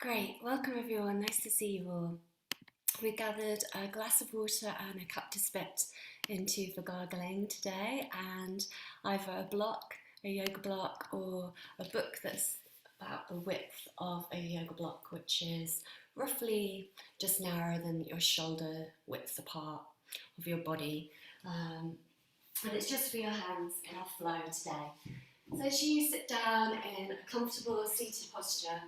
Great, welcome everyone, nice to see you all. We gathered a glass of water and a cup to spit into for gargling today, and either a block, a yoga block, or a book that's about the width of a yoga block, which is roughly just narrower than your shoulder width apart of your body. And it's just for your hands in our flow today. So as you sit down in a comfortable seated posture,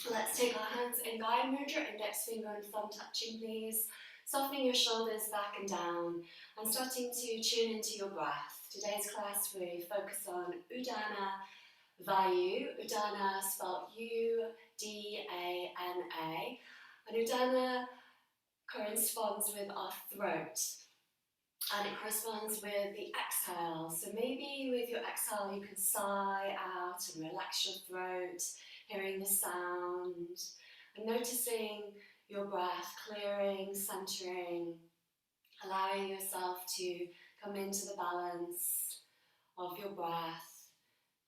let's take our hands in guide mudra, index finger and thumb touching please. Softening your shoulders back and down and starting to tune into your breath. Today's class we focus on Udana, Vayu. Udana spelled U-D-A-N-A. And Udana corresponds with our throat. And it corresponds with the exhale. So maybe with your exhale you can sigh out and relax your throat, hearing the sound and noticing your breath clearing, centering, allowing yourself to come into the balance of your breath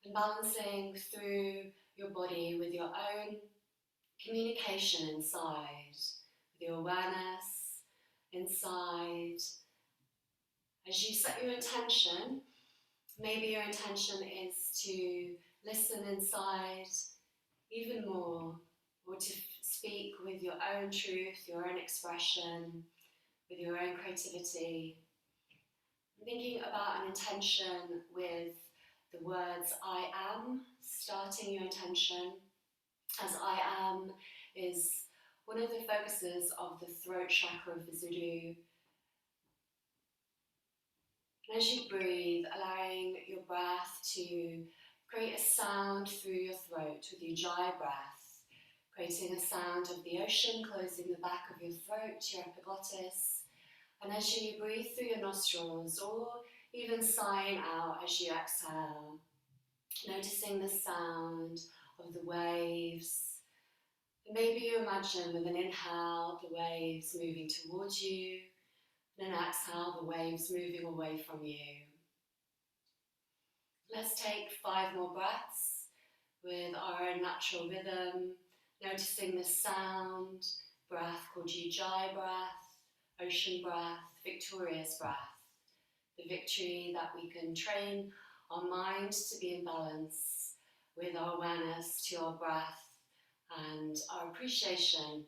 and balancing through your body with your own communication inside, with your awareness inside. As you set your intention, maybe your intention is to listen inside even more, or to speak with your own truth, your own expression, with your own creativity. Thinking about an intention with the words I am, starting your intention as I am is one of the focuses of the throat chakra of the Zulu. And as you breathe, allowing your breath to create a sound through your throat with your Jai breath, creating a sound of the ocean, closing the back of your throat, your epiglottis. And as you breathe through your nostrils, or even sighing out as you exhale, noticing the sound of the waves. And maybe you imagine with an inhale, the waves moving towards you, and an exhale, the waves moving away from you. Let's take 5 more breaths with our own natural rhythm, noticing the sound, breath called Ujjayi breath, ocean breath, victorious breath, the victory that we can train our mind to be in balance with our awareness to our breath and our appreciation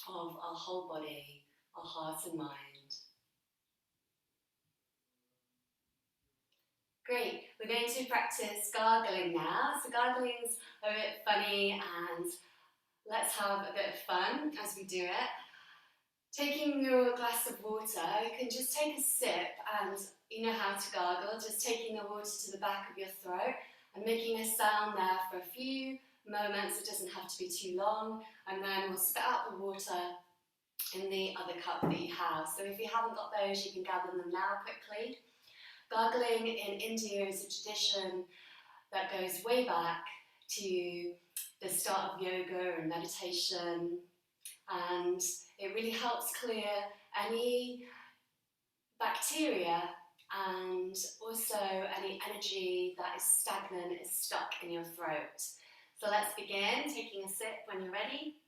of our whole body, our heart and mind. Great, we're going to practice gargling now. So gargling's a bit funny and let's have a bit of fun as we do it. Taking your glass of water, you can just take a sip and you know how to gargle, just taking the water to the back of your throat and making a sound there for a few moments. It doesn't have to be too long, and then we'll spit out the water in the other cup that you have. So if you haven't got those, you can gather them now quickly. Gargling in India is a tradition that goes way back to the start of yoga and meditation, and it really helps clear any bacteria and also any energy that is stagnant, is stuck in your throat. So let's begin, taking a sip when you're ready.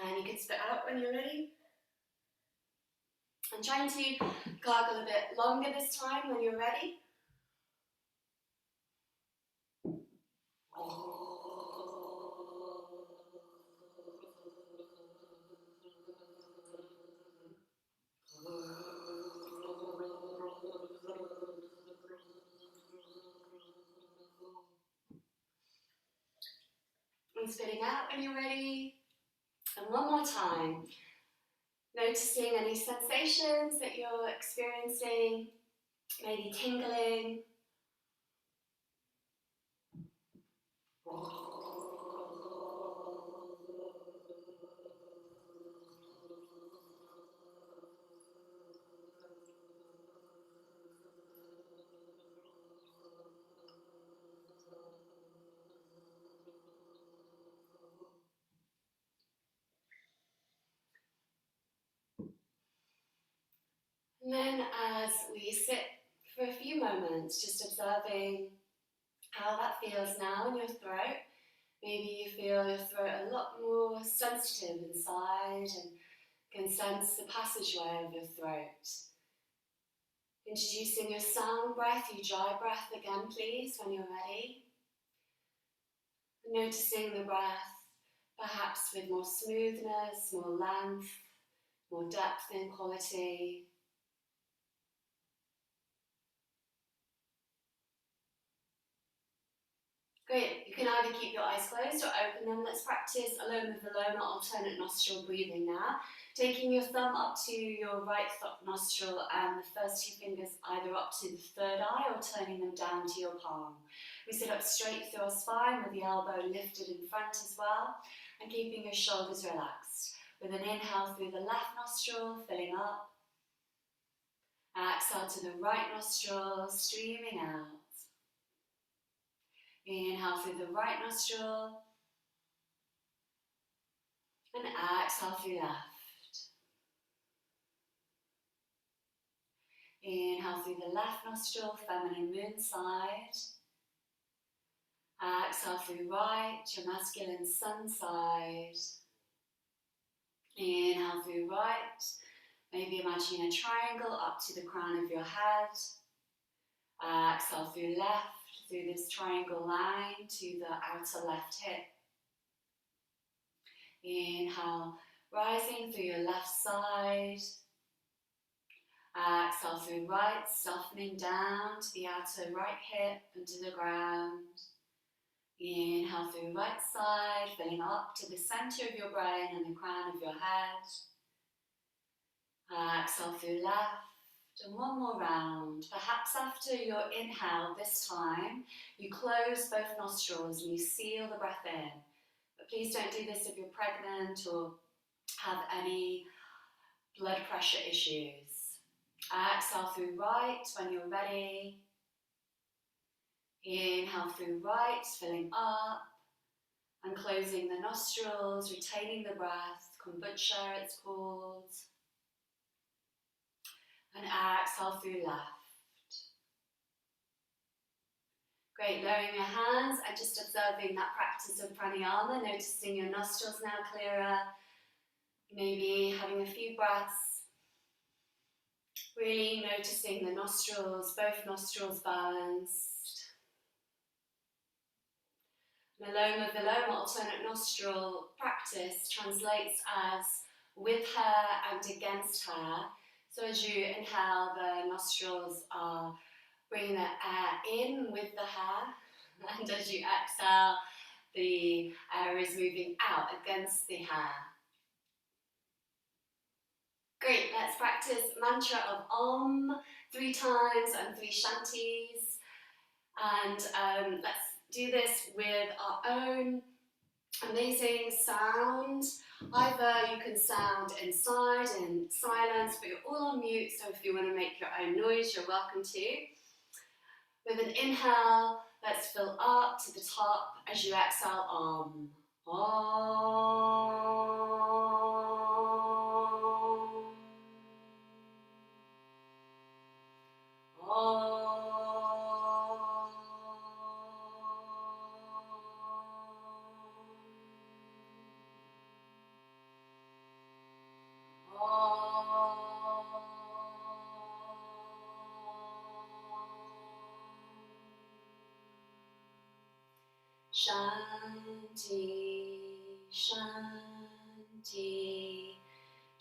And you can spit out when you're ready. I'm trying to gargle a bit longer this time when you're ready. And spitting out when you're ready. And one more time. Noticing any sensations that you're experiencing, maybe tingling. And then as we sit for a few moments, just observing how that feels now in your throat. Maybe you feel your throat a lot more sensitive inside and can sense the passageway of your throat. Introducing your sound breath, your dry breath again, please, when you're ready. Noticing the breath, perhaps with more smoothness, more length, more depth in quality. Great, you can either keep your eyes closed or open them. Let's practice Aloma Viloma, alternate nostril breathing now. Taking your thumb up to your right nostril and the first two fingers either up to the third eye or turning them down to your palm. We sit up straight through our spine with the elbow lifted in front as well and keeping your shoulders relaxed. With an inhale through the left nostril, filling up. Exhale to the right nostril, streaming out. Inhale through the right nostril and exhale through left. Inhale through the left nostril, feminine moon side. Exhale through right, your masculine sun side. Inhale through right, maybe imagine a triangle up to the crown of your head. Exhale through left, through this triangle line to the outer left hip. Inhale, rising through your left side. Exhale through right, softening down to the outer right hip and to the ground. Inhale through right side, filling up to the center of your brain and the crown of your head. Exhale through left. And one more round. Perhaps after your inhale this time, you close both nostrils and you seal the breath in. But please don't do this if you're pregnant or have any blood pressure issues. Exhale through right when you're ready. Inhale through right, filling up and closing the nostrils, retaining the breath. Kombucha it's called. And exhale through left. Great, lowering your hands and just observing that practice of pranayama, noticing your nostrils now clearer, maybe having a few breaths, really noticing the nostrils, both nostrils balanced. Aloma Viloma, alternate nostril practice, translates as with hair and against hair. So as you inhale, the nostrils are bringing the air in with the hair, and as you exhale, the air is moving out against the hair. Great, let's practice mantra of Om 3 times and 3 shantis. And let's do this with our own amazing sound. Either you can sound inside in silence, but you're all on mute, so if you want to make your own noise, you're welcome to. With an inhale, let's fill up to the top. As you exhale, Om. Om. Om. Shanti, Shanti,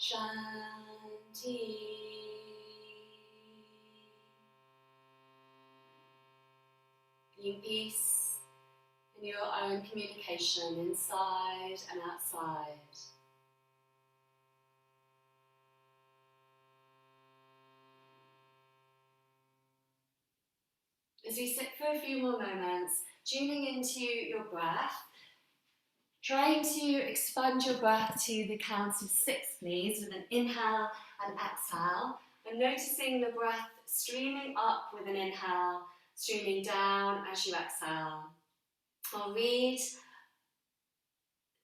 Shanti. Being peace in your own communication inside and outside. As we sit for a few more moments, tuning into your breath, trying to expand your breath to the count of 6, please, with an inhale and exhale, and noticing the breath streaming up with an inhale, streaming down as you exhale. I'll read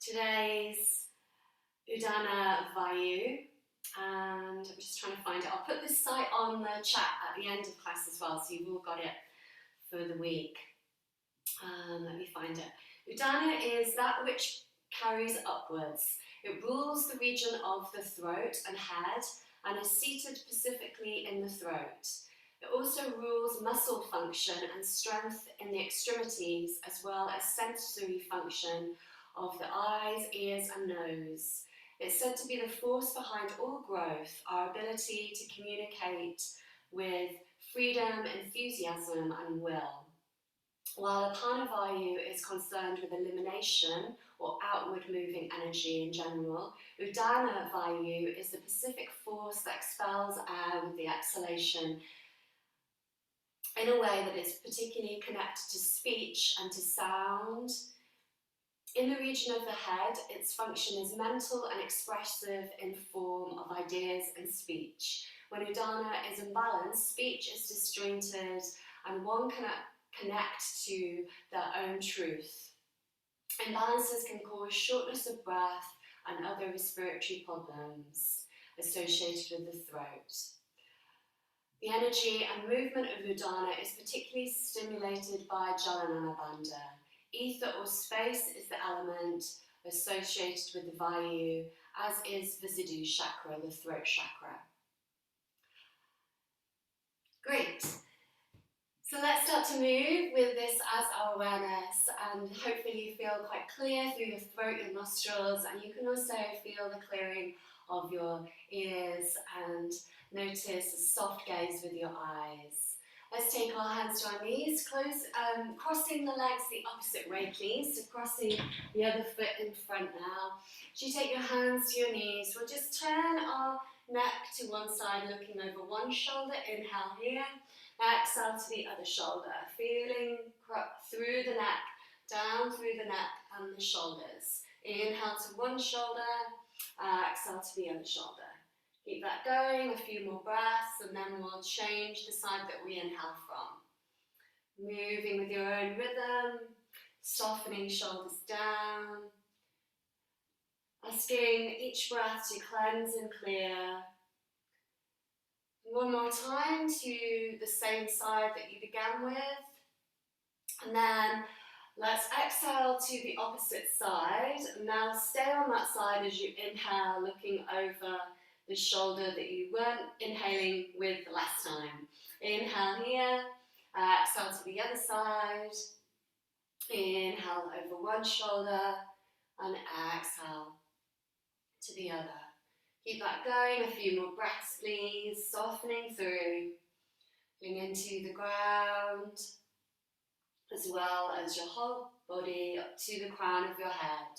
today's Udana Vayu, and I'm just trying to find it. I'll put this site on the chat at the end of class as well, so you've all got it for the week. Let me find it. Udana is that which carries upwards. It rules the region of the throat and head and is seated specifically in the throat. It also rules muscle function and strength in the extremities, as well as sensory function of the eyes, ears and nose. It's said to be the force behind all growth, our ability to communicate with freedom, enthusiasm and will. While Apana Vayu is concerned with elimination or outward moving energy in general, Udana Vayu is the Pacific force that expels air with the exhalation in a way that is particularly connected to speech and to sound. In the region of the head, its function is mental and expressive in form of ideas and speech. When Udana is imbalanced, speech is disjointed and one cannot connect to their own truth. Imbalances can cause shortness of breath and other respiratory problems associated with the throat. The energy and movement of Udana is particularly stimulated by Jalanana Bandha. Ether or space is the element associated with the Vayu, as is Vishuddha chakra, the throat chakra. Great. So let's start to move with this as our awareness, and hopefully you feel quite clear through your throat, your nostrils, and you can also feel the clearing of your ears and notice a soft gaze with your eyes. Let's take our hands to our knees, crossing the legs the opposite way please, so crossing the other foot in front now. As you take your hands to your knees, we'll just turn our neck to one side, looking over one shoulder, inhale here. Exhale to the other shoulder, feeling through the neck, down through the neck and the shoulders. Inhale to one shoulder, exhale to the other shoulder. Keep that going, a few more breaths, and then we'll change the side that we inhale from. Moving with your own rhythm, softening shoulders down. Asking each breath to cleanse and clear. One more time to the same side that you began with. And then let's exhale to the opposite side. Now stay on that side as you inhale, looking over the shoulder that you weren't inhaling with the last time. Inhale here, exhale to the other side. Inhale over one shoulder and exhale to the other. Keep that going, a few more breaths please, softening through, going into the ground, as well as your whole body up to the crown of your head.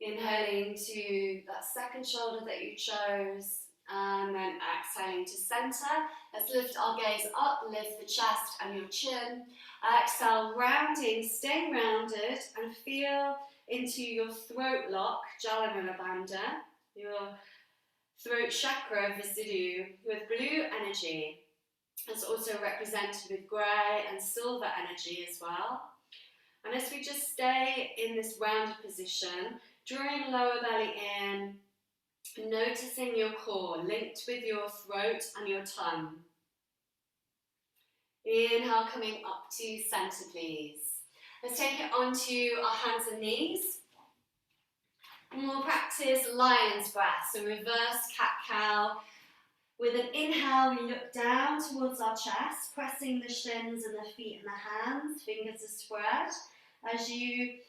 Inhaling to that second shoulder that you chose, and then exhaling to center. Let's lift our gaze up, lift the chest and your chin. Exhale, rounding, stay rounded, and feel into your throat lock, Jalanana Bandha, your throat chakra, Vishuddha, with blue energy. It's also represented with grey and silver energy as well. And as we just stay in this rounded position, drawing lower belly in, noticing your core linked with your throat and your tongue. Inhale, coming up to center, please. Let's take it onto our hands and knees. And we'll practice lion's breath, so reverse cat-cow. With an inhale, we look down towards our chest, pressing the shins and the feet and the hands, fingers are spread. As you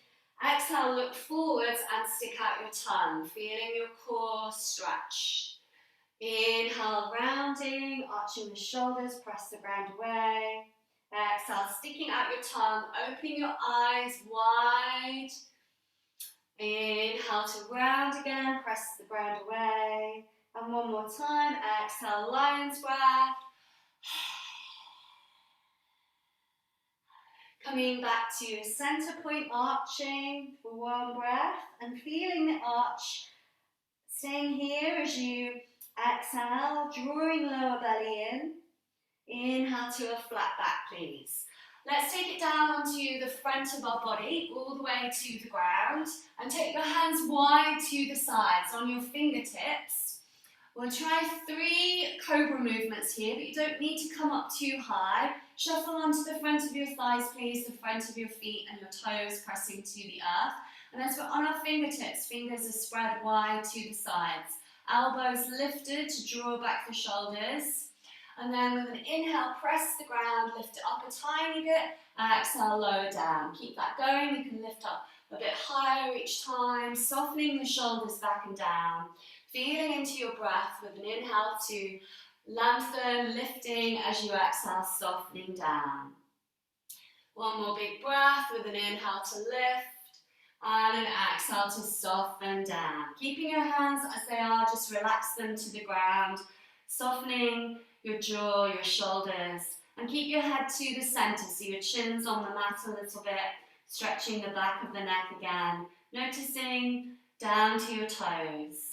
exhale, look forwards and stick out your tongue, feeling your core stretch. Inhale, rounding, arching the shoulders, press the ground away. Exhale, sticking out your tongue, opening your eyes wide. Inhale to round again, press the ground away. And one more time, exhale, lion's breath. Coming back to center point, arching for one breath and feeling the arch. Staying here as you exhale, drawing lower belly in. Inhale to a flat back, please. Let's take it down onto the front of our body, all the way to the ground, and take your hands wide to the sides on your fingertips. We'll try 3 cobra movements here, but you don't need to come up too high. Shuffle onto the front of your thighs, please, the front of your feet and your toes pressing to the earth. And as we're on our fingertips, fingers are spread wide to the sides. Elbows lifted to draw back the shoulders. And then with an inhale, press the ground, lift it up a tiny bit. Exhale, lower down. Keep that going. You can lift up a bit higher each time, softening the shoulders back and down. Feeling into your breath with an inhale to lengthen, lifting as you exhale, softening down. One more big breath with an inhale to lift and an exhale to soften down. Keeping your hands as they are, just relax them to the ground, softening your jaw, your shoulders, and keep your head to the center so your chin's on the mat a little bit, stretching the back of the neck again, noticing down to your toes.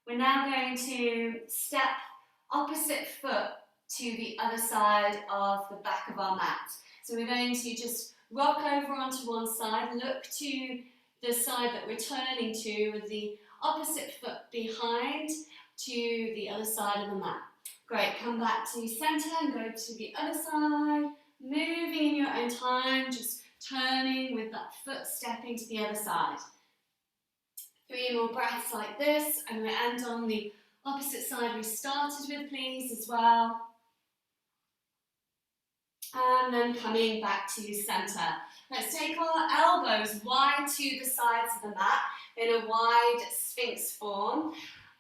We're now going to step opposite foot to the other side of the back of our mat. So we're going to just rock over onto one side, look to the side that we're turning to with the opposite foot behind to the other side of the mat. Great, come back to center and go to the other side, moving in your own time, just turning with that foot stepping to the other side. 3 more breaths like this, and we end on the opposite side we started with, please, as well. And then coming back to center. Let's take our elbows wide to the sides of the mat in a wide sphinx form.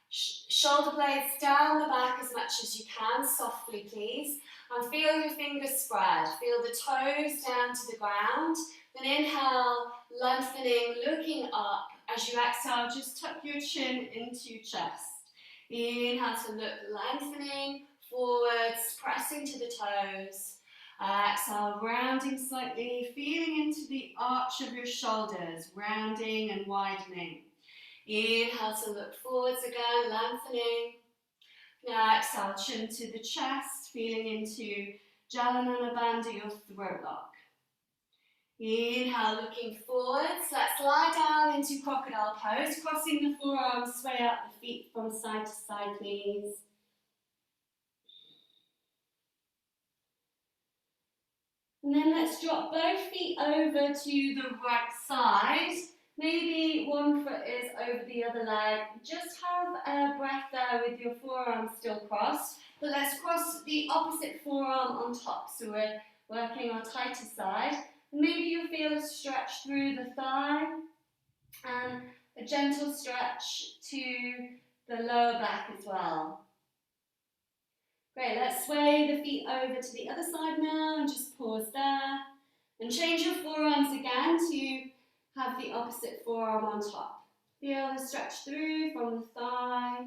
Shoulder blades down the back as much as you can, softly please. And feel your fingers spread. Feel the toes down to the ground. Then inhale, lengthening, looking up. As you exhale, just tuck your chin into your chest. Inhale to look, lengthening forwards, pressing to the toes. Exhale, rounding slightly, feeling into the arch of your shoulders, rounding and widening. Inhale to look forwards again, lengthening. Now exhale, chin to the chest, feeling into Jalanana Bandha, your throat lock. Inhale, looking forwards. Let's lie down into crocodile pose, crossing the forearms, sway out the feet from side to side, please. And then let's drop both feet over to the right side. Maybe one foot is over the other leg. Just have a breath there with your forearms still crossed. But let's cross the opposite forearm on top. So we're working our tighter side. Maybe you feel a stretch through the thigh and a gentle stretch to the lower back as well. Great, let's sway the feet over to the other side now and just pause there. And change your forearms again to have the opposite forearm on top. Feel the stretch through from the thigh.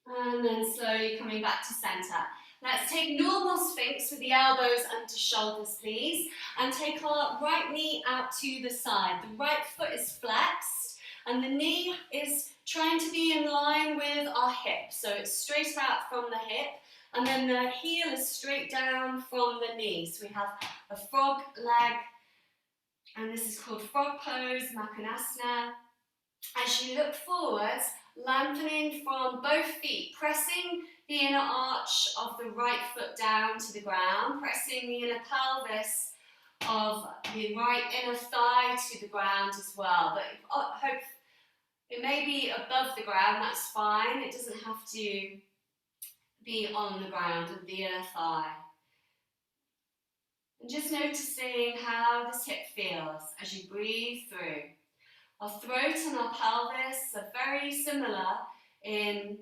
And then slowly coming back to center. Let's take normal sphinx with the elbows under shoulders, please. And take our right knee out to the side. The right foot is flexed and the knee is trying to be in line with our hip. So it's straight out from the hip. And then the heel is straight down from the knee. So we have a frog leg. And this is called frog pose, Makonasana. As you look forwards, lengthening from both feet, pressing the inner arch of the right foot down to the ground, pressing the inner pelvis of the right inner thigh to the ground as well. But hope it may be above the ground, that's fine. It doesn't have to be on the ground with the inner thigh. And just noticing how this hip feels as you breathe through. Our throat and our pelvis are very similar in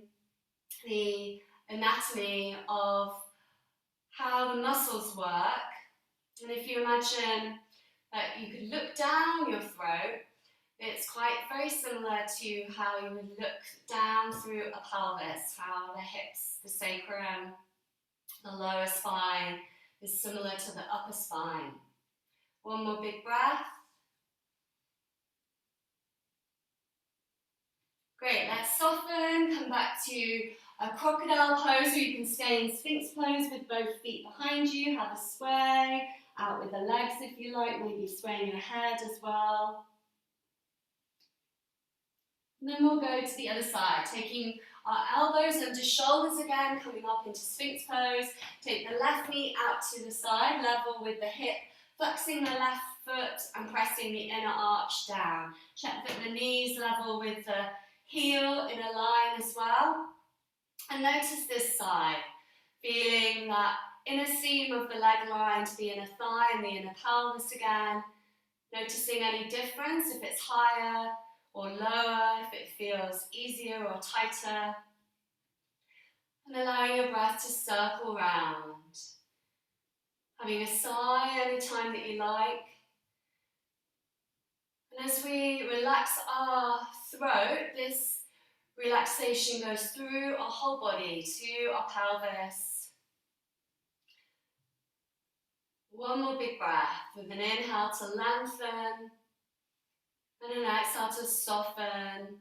the anatomy of how the muscles work. And if you imagine that you could look down your throat, it's quite very similar to how you would look down through a pelvis, how the hips, the sacrum, the lower spine is similar to the upper spine. One more big breath. Great, let's soften, come back to a crocodile pose, or you can stay in sphinx pose with both feet behind you. Have a sway, out with the legs if you like, maybe swaying your head as well. And then we'll go to the other side, taking our elbows under shoulders again, coming up into Sphinx pose. Take the left knee out to the side, level with the hip, flexing the left foot and pressing the inner arch down. Check that the knees level with the heel in a line as well. And notice this side, feeling that inner seam of the leg line to the inner thigh and the inner pelvis again. Noticing any difference, if it's higher or lower, if it feels easier or tighter. And allowing your breath to circle round. Having a sigh anytime that you like. And as we relax our throat, this relaxation goes through our whole body to our pelvis. One more big breath with an inhale to lengthen and an exhale to soften.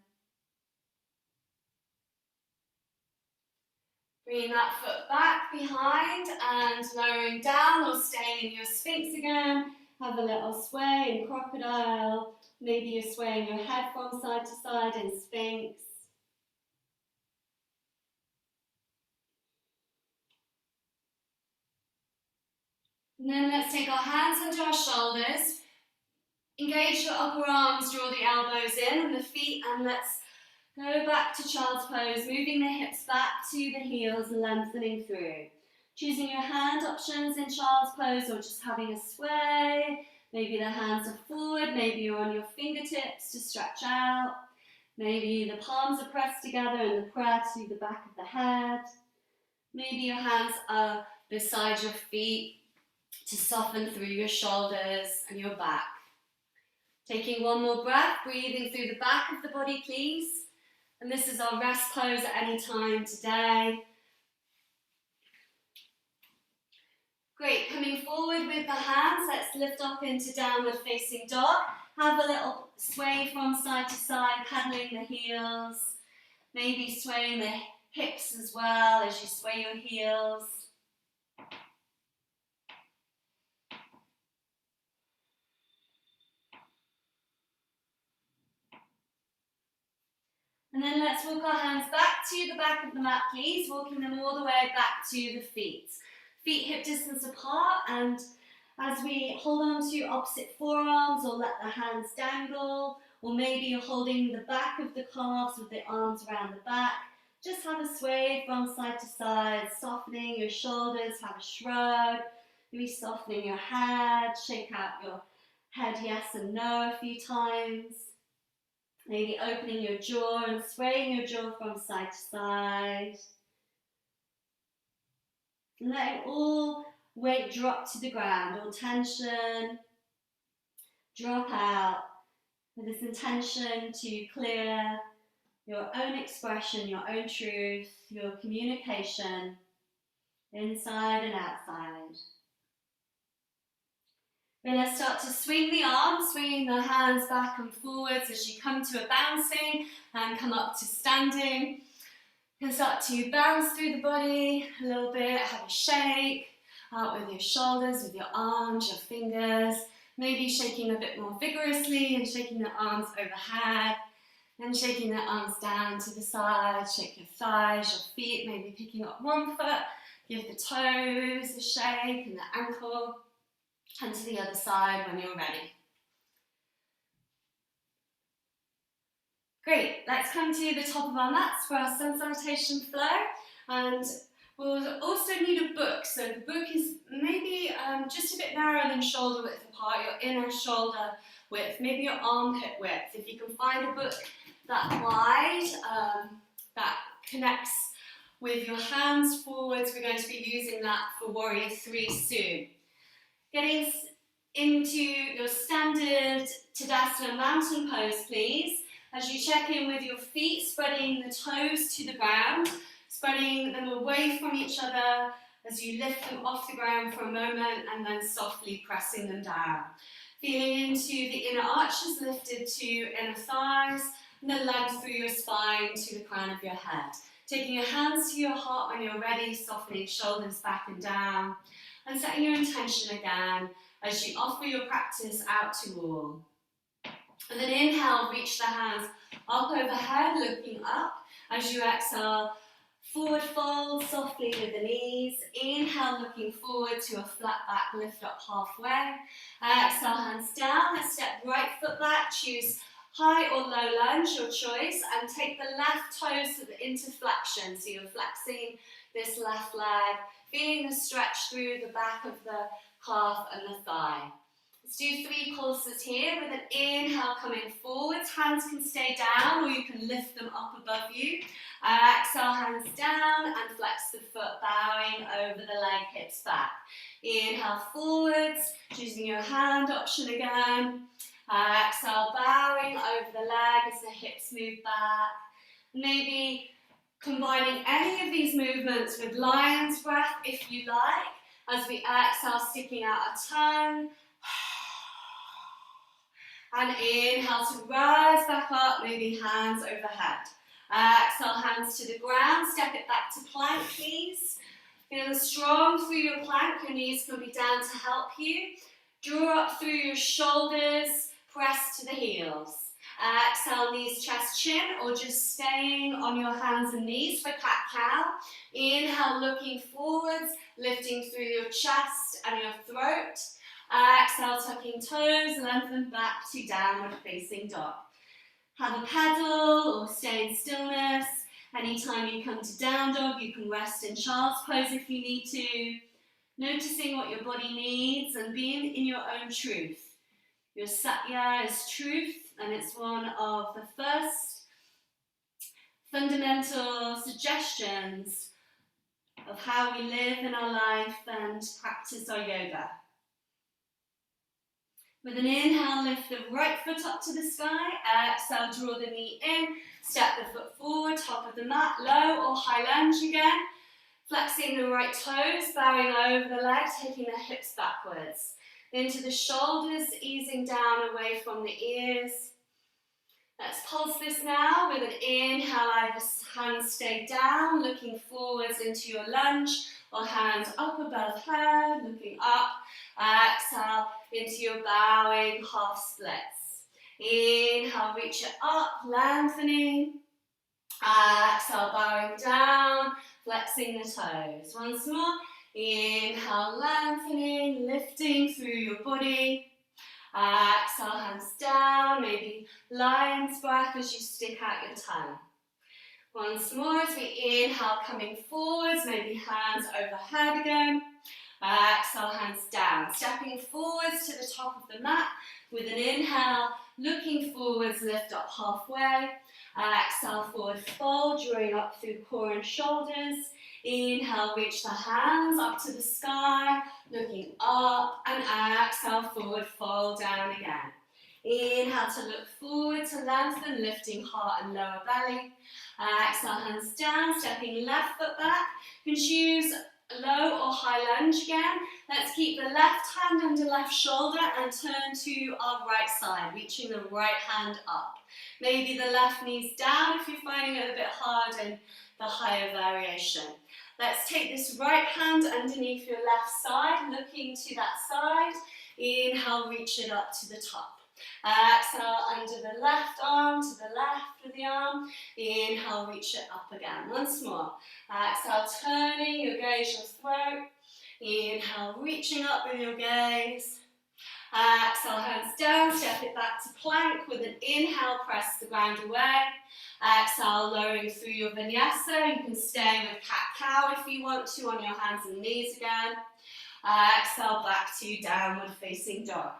Bringing that foot back behind and lowering down or staying in your Sphinx again. Have a little sway in crocodile. Maybe you're swaying your head from side to side in Sphinx. And then let's take our hands under our shoulders. Engage your upper arms, draw the elbows in and the feet, and let's go back to child's pose, moving the hips back to the heels, lengthening through. Choosing your hand options in child's pose or just having a sway. Maybe the hands are forward, maybe you're on your fingertips to stretch out. Maybe the palms are pressed together and the prayer to the back of the head. Maybe your hands are beside your feet to soften through your shoulders and your back. Taking one more breath, breathing through the back of the body, please. And this is our rest pose at any time today. Great, coming forward with the hands, let's lift up into downward facing dog. Have a little sway from side to side, paddling the heels. Maybe swaying the hips as well as you sway your heels. And then let's walk our hands back to the back of the mat, please, walking them all the way back to the feet. Feet hip distance apart, and as we hold on to opposite forearms or let the hands dangle, or maybe you're holding the back of the calves with the arms around the back, just have a sway from side to side, softening your shoulders, have a shrug, maybe softening your head, shake out your head yes and no a few times. Maybe opening your jaw and swaying your jaw from side to side. And letting all weight drop to the ground, all tension drop out with this intention to clear your own expression, your own truth, your communication inside and outside. Then let's start to swing the arms, swinging the hands back and forwards as you come to a bouncing and come up to standing. You can start to bounce through the body a little bit, have a shake out with your shoulders, with your arms, your fingers, maybe shaking a bit more vigorously and shaking the arms overhead, and shaking the arms down to the side, shake your thighs, your feet, maybe picking up one foot, give the toes a shake and the ankle. And to the other side when you're ready. Great, let's come to the top of our mats for our sun salutation flow, and we'll also need a book. So the book is maybe just a bit narrower than shoulder width apart, your inner shoulder width, maybe your armpit width. If you can find a book that wide, that connects with your hands forwards, we're going to be using that for Warrior 3 soon. Getting into your standard Tadasana mountain pose, please. As you check in with your feet, spreading the toes to the ground, spreading them away from each other as you lift them off the ground for a moment and then softly pressing them down. Feeling into the inner arches lifted to inner thighs and the length through your spine to the crown of your head. Taking your hands to your heart when you're ready, softening shoulders back and down. And setting your intention again as you offer your practice out to all. And then inhale, reach the hands up overhead, looking up. As you exhale, forward fold softly with the knees. Inhale, looking forward to a flat back, lift up halfway. Exhale, hands down. Let's step right foot back. Choose high or low lunge, your choice, and take the left toes into flexion. So you're flexing this left leg, feeling the stretch through the back of the calf and the thigh. Let's do 3 pulses here with an inhale coming forwards. Hands can stay down or you can lift them up above you. Exhale, hands down and flex the foot, bowing over the leg, hips back. Inhale forwards, choosing your hand option again. Exhale, bowing over the leg as the hips move back. Maybe combining any of these movements with lion's breath if you like. As we exhale, sticking out our tongue. And inhale to rise back up, maybe hands overhead. Exhale, hands to the ground, step it back to plank, please. Feeling strong through your plank, your knees can be down to help you. Draw up through your shoulders, press to the heels. Exhale, knees, chest, chin, or just staying on your hands and knees for cat-cow. Inhale, looking forwards, lifting through your chest and your throat. Exhale, tucking toes, lengthen back to downward facing dog. Have a paddle or stay in stillness. Anytime you come to down dog, you can rest in child's pose if you need to. Noticing what your body needs and being in your own truth. Your satya is truth, and it's one of the first fundamental suggestions of how we live in our life and practice our yoga. With an inhale, lift the right foot up to the sky. Exhale, draw the knee in. Step the foot forward, top of the mat, low or high lunge again. Flexing the right toes, bowing over the legs, taking the hips backwards. Into the shoulders, easing down away from the ears. Let's pulse this now with an inhale, either hands stay down, looking forwards into your lunge, or hands up above head, looking up. Exhale into your bowing half splits. Inhale, reach it up, lengthening. Exhale, bowing down, flexing the toes. Once more. Inhale, lengthening, lifting through your body. Exhale, hands down, maybe lion's breath as you stick out your tongue. Once more as we inhale, coming forwards, maybe hands overhead again. Exhale, hands down, stepping forwards to the top of the mat with an inhale, looking forwards, lift up halfway. Exhale, forward fold, drawing up through core and shoulders. Inhale, reach the hands up to the sky, looking up, and exhale, forward fold down again. Inhale to look forward to lengthen, lifting heart and lower belly. Exhale, hands down, stepping left foot back. You can choose low or high lunge again. Let's keep the left hand under left shoulder and turn to our right side, reaching the right hand up. Maybe the left knee's down if you're finding it a bit hard in the higher variation. Let's take this right hand underneath your left side, looking to that side. Inhale, reach it up to the top. Exhale, under the left arm, to the left with the arm. Inhale, reach it up again. Once more. Exhale, turning your gaze, your throat. Inhale, reaching up with your gaze. Exhale, hands down, step it back to plank with an inhale, press the ground away. Exhale, lowering through your vinyasa. You can stay with cat-cow if you want to on your hands and knees again. Exhale, back to downward facing dog.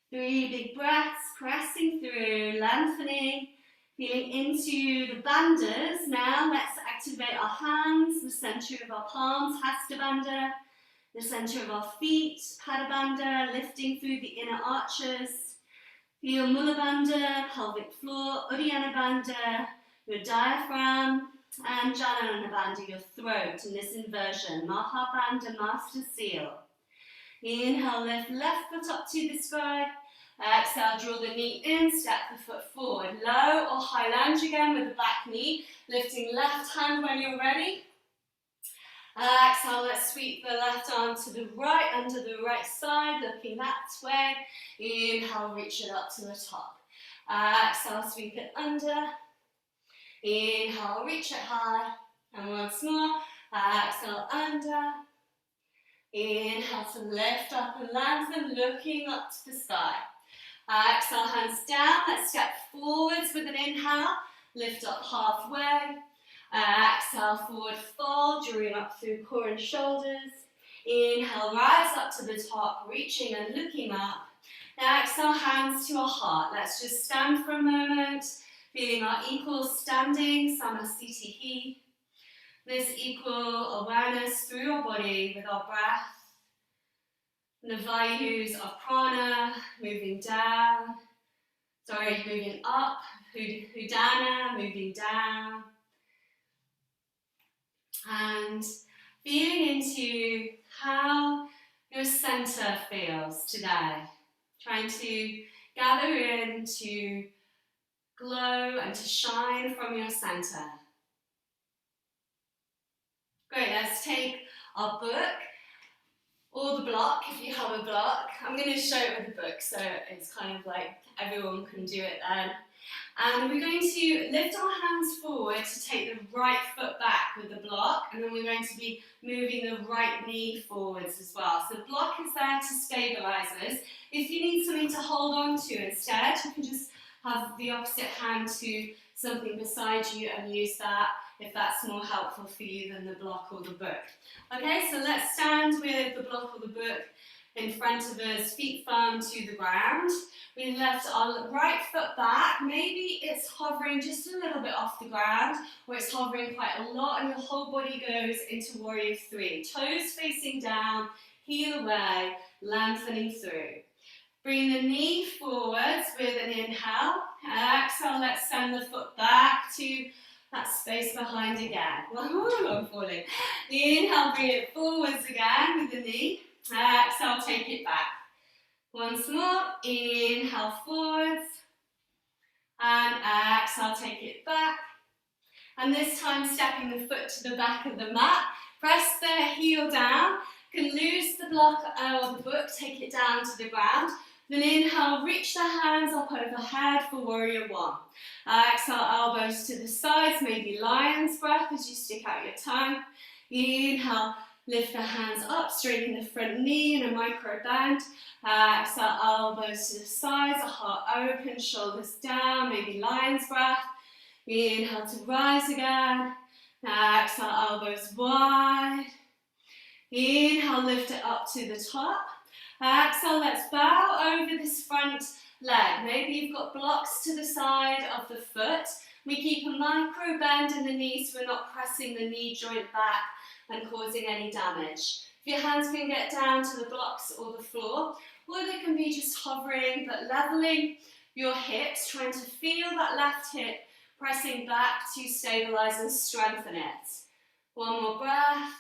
3 big breaths, pressing through, lengthening, feeling into the bandhas. Now let's activate our hands, the center of our palms, Hasta Bandha, the center of our feet, Pada Bandha, lifting through the inner arches. Feel Mula Bandha, pelvic floor, Udana Bandha, your diaphragm, and Janana Bandha, your throat in this inversion, Maha Bandha, Master Seal. Inhale, lift left foot up to the sky. Exhale, draw the knee in, step the foot forward. Low or high lunge again with the back knee. Lifting left hand when you're ready. Exhale, let's sweep the left arm to the right, under the right side, looking that way. Inhale, reach it up to the top. Exhale, sweep it under. Inhale, reach it high. And once more. Exhale, under. Inhale to lift up and lengthen, looking up to the sky. Exhale, hands down. Let's step forwards with an inhale. Lift up halfway. Exhale, forward fold, drawing up through core and shoulders. Inhale, rise up to the top, reaching and looking up. Now exhale, hands to our heart. Let's just stand for a moment, feeling our equal standing, samasthiti. This equal awareness through our body with our breath. The Vayus of prana, moving up. Udana, moving down. And feeling into how your center feels today. Trying to gather in to glow and to shine from your center. Great, let's take our book or the block if you have a block. I'm going to show it with a book, so it's kind of like everyone can do it then. And we're going to lift our hands forward to take the right foot back with the block, and then we're going to be moving the right knee forwards as well. So the block is there to stabilize us. If you need something to hold on to instead, you can just have the opposite hand to something beside you and use that if that's more helpful for you than the block or the book. Okay, so let's stand with the block or the book in front of us, feet firm to the ground. We left our right foot back. Maybe it's hovering just a little bit off the ground, or it's hovering quite a lot, and your whole body goes into warrior three. Toes facing down, heel away, lengthening through. Bring the knee forwards with an inhale. Exhale, let's send the foot back to that space behind again. I'm falling. Inhale, bring it forwards again with the knee. Exhale, take it back. Once more, inhale forwards. And exhale, take it back. And this time, stepping the foot to the back of the mat. Press the heel down. You can loose the block or the book, take it down to the ground. Then inhale, reach the hands up overhead for warrior one. Exhale, elbows to the sides, maybe lion's breath as you stick out your tongue. Inhale, lift the hands up, straighten the front knee in a micro bend. Exhale, elbows to the sides, heart open, shoulders down, maybe lion's breath. Inhale to rise again. Exhale, elbows wide. Inhale, lift it up to the top. Exhale, let's bow over this front leg. Maybe you've got blocks to the side of the foot. We keep a micro bend in the knees so we're not pressing the knee joint back and causing any damage. Your hands can get down to the blocks or the floor, or they can be just hovering but leveling your hips, trying to feel that left hip pressing back to stabilize and strengthen it. One more breath.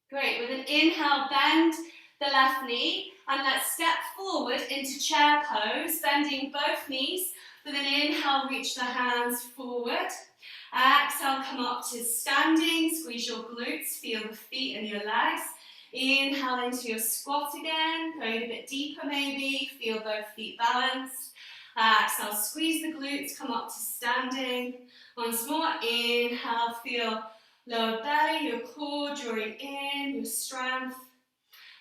Great, with an inhale, bend the left knee, and let's step forward into chair pose, bending both knees. With an inhale, reach the hands forward. Exhale, come up to standing, squeeze your glutes, feel the feet and your legs. Inhale into your squat again, going a bit deeper maybe, feel both feet balanced. Exhale, squeeze the glutes, come up to standing. Once more, inhale, feel lower belly, your core drawing in, your strength.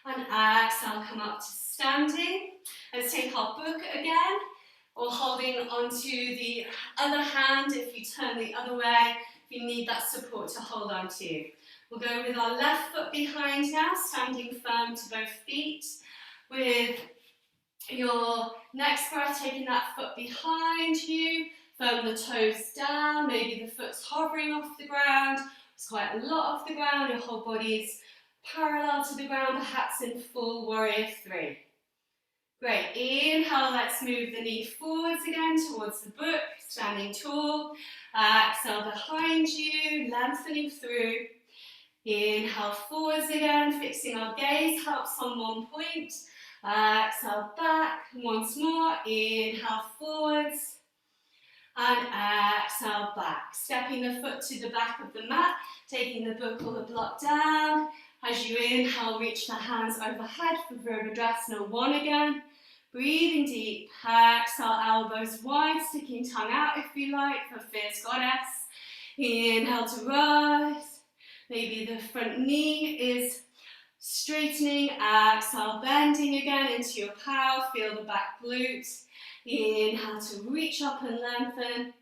And exhale, come up to standing. Let's take our book again, or holding onto the other hand if you turn the other way, if you need that support to hold on to. We'll go with our left foot behind now, standing firm to both feet. With your next breath, taking that foot behind you, firm the toes down, maybe the foot's hovering off the ground. It's quite a lot off the ground, your whole body's parallel to the ground, perhaps in full warrior three. Great, inhale, let's move the knee forwards again towards the book, standing tall. Exhale behind you, lengthening through. Inhale forwards again, fixing our gaze, helps on one point. Exhale back, once more, inhale forwards. And exhale back, stepping the foot to the back of the mat, taking the book or the block down. As you inhale, reach the hands overhead for Virabhadrasana 1 again. Breathing deep, exhale, elbows wide, sticking tongue out if you like for Fierce Goddess. Inhale to rise. Maybe the front knee is straightening. Exhale, bending again into your power. Feel the back glute. Inhale to reach up and lengthen.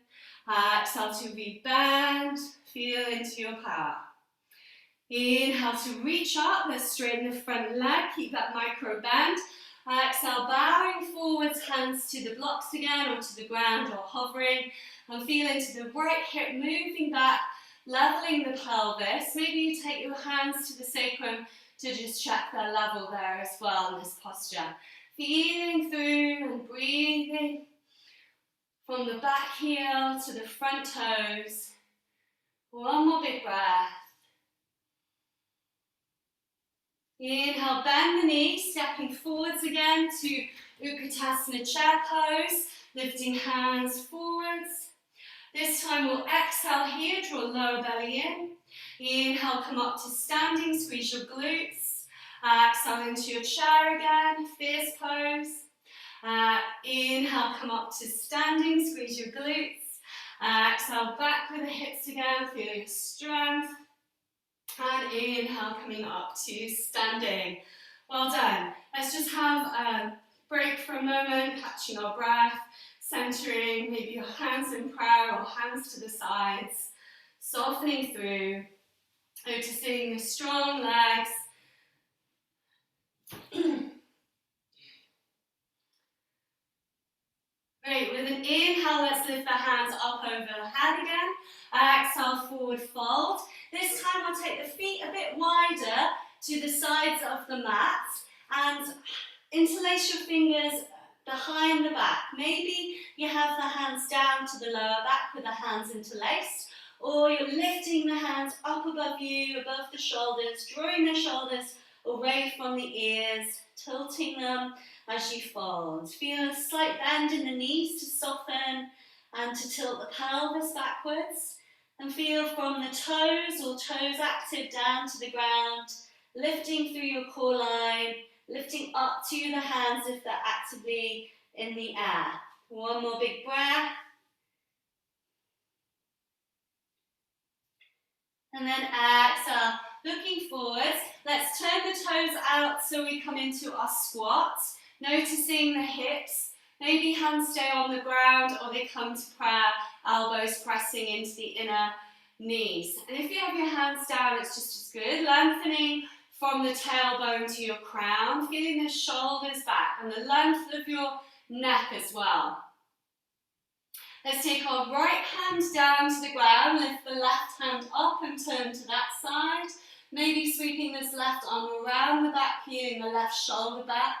Exhale to rebend. Feel into your power. Inhale to reach up. Let's straighten the front leg. Keep that micro bend. Exhale, bowing forwards, hands to the blocks again or to the ground or hovering. And feel into the right hip, moving back, leveling the pelvis. Maybe you take your hands to the sacrum to just check their level there as well in this posture. Feeling through and breathing from the back heel to the front toes. One more big breath. Inhale, bend the knees, stepping forwards again to Utkatasana chair pose, lifting hands forwards. This time we'll exhale here, draw lower belly in. Inhale, come up to standing, squeeze your glutes. Exhale into your chair again, fierce pose. Inhale, come up to standing, squeeze your glutes. Exhale, back with the hips again, feel your strength. And inhale, coming up to standing. Well done. Let's just have a break for a moment, catching our breath, centering, maybe your hands in prayer or hands to the sides, softening through, noticing the strong legs. Great, with an inhale, let's lift the hands up over the head again. Exhale, forward fold. This time we'll take the feet a bit wider to the sides of the mat and interlace your fingers behind the back. Maybe you have the hands down to the lower back with the hands interlaced, or you're lifting the hands up above you, above the shoulders, drawing the shoulders away from the ears, tilting them as you fold. Feel a slight bend in the knees to soften and to tilt the pelvis backwards. And feel from the toes or toes active down to the ground, lifting through your core line, lifting up to the hands if they're actively in the air. One more big breath. And then exhale, looking forwards. Let's turn the toes out so we come into our squat, noticing the hips. Maybe hands stay on the ground or they come to prayer, elbows pressing into the inner knees. And if you have your hands down, it's just as good. Lengthening from the tailbone to your crown, feeling the shoulders back and the length of your neck as well. Let's take our right hand down to the ground, lift the left hand up and turn to that side. Maybe sweeping this left arm around the back, peeling the left shoulder back.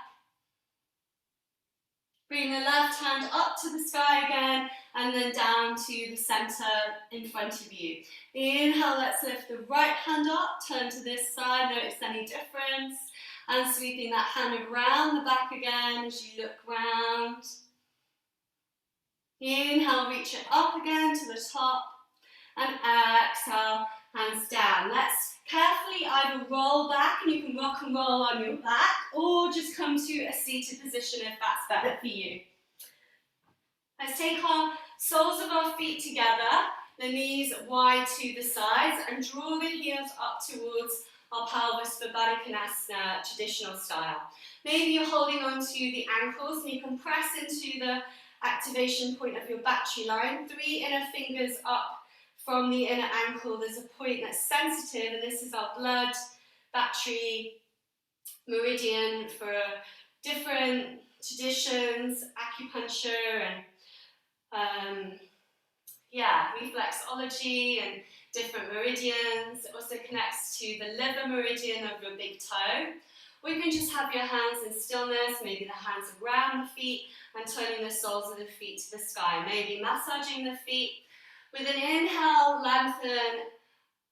Bring the left hand up to the sky again and then down to the center in front of you. Inhale, let's lift the right hand up, turn to this side, notice any difference. And sweeping that hand around the back again as you look round. Inhale, reach it up again to the top. And exhale, hands down. Let's carefully either roll back, and you can rock and roll on your back, or just come to a seated position if that's better for you. Let's take our soles of our feet together, the knees wide to the sides, and draw the heels up towards our pelvis for Baddha Konasana traditional style. Maybe you're holding on to the ankles and you can press into the activation point of your battery line. 3 inner fingers up from the inner ankle. There's a point that's sensitive, and this is our blood battery meridian for different traditions, acupuncture and reflexology and different meridians. It also connects to the liver meridian of your big toe. Or you can just have your hands in stillness, maybe the hands around the feet and turning the soles of the feet to the sky. Maybe massaging the feet. With an inhale, lengthen,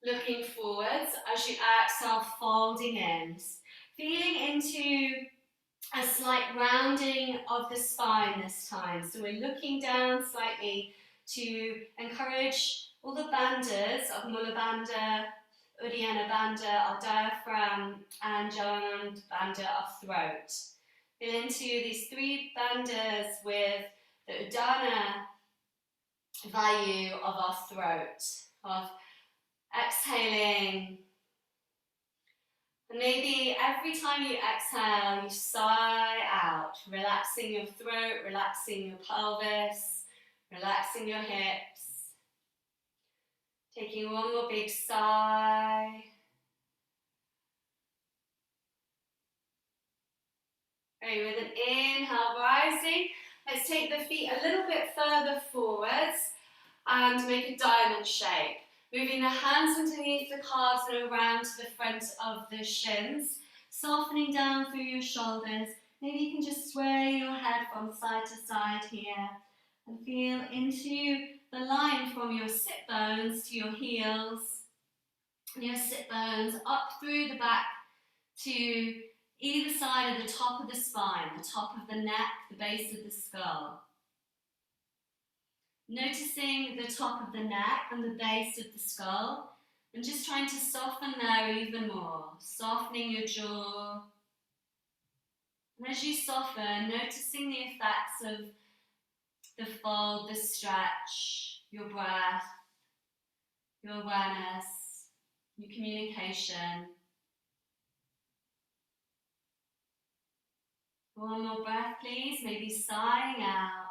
looking forwards. As you exhale, folding in. Feeling into a slight rounding of the spine this time. So we're looking down slightly to encourage all the bandhas of Mula Bandha, Udana Bandha, our diaphragm, and Jalan Bandha, our throat. Feel into these 3 bandhas with the Udana Vayu of our throat, of exhaling. And maybe every time you exhale, you sigh out, relaxing your throat, relaxing your pelvis, relaxing your hips. Taking one more big sigh. Great, with an inhale, rising. Let's take the feet a little bit further forwards and make a diamond shape. Moving the hands underneath the calves and around to the front of the shins. Softening down through your shoulders. Maybe you can just sway your head from side to side here. And feel into the line from your sit bones to your heels. And your sit bones up through the back to either side of the top of the spine, the top of the neck, the base of the skull. Noticing the top of the neck and the base of the skull, and just trying to soften there even more, softening your jaw. And as you soften, noticing the effects of the fold, the stretch, your breath, your awareness, your communication. One more breath, please, maybe sighing out.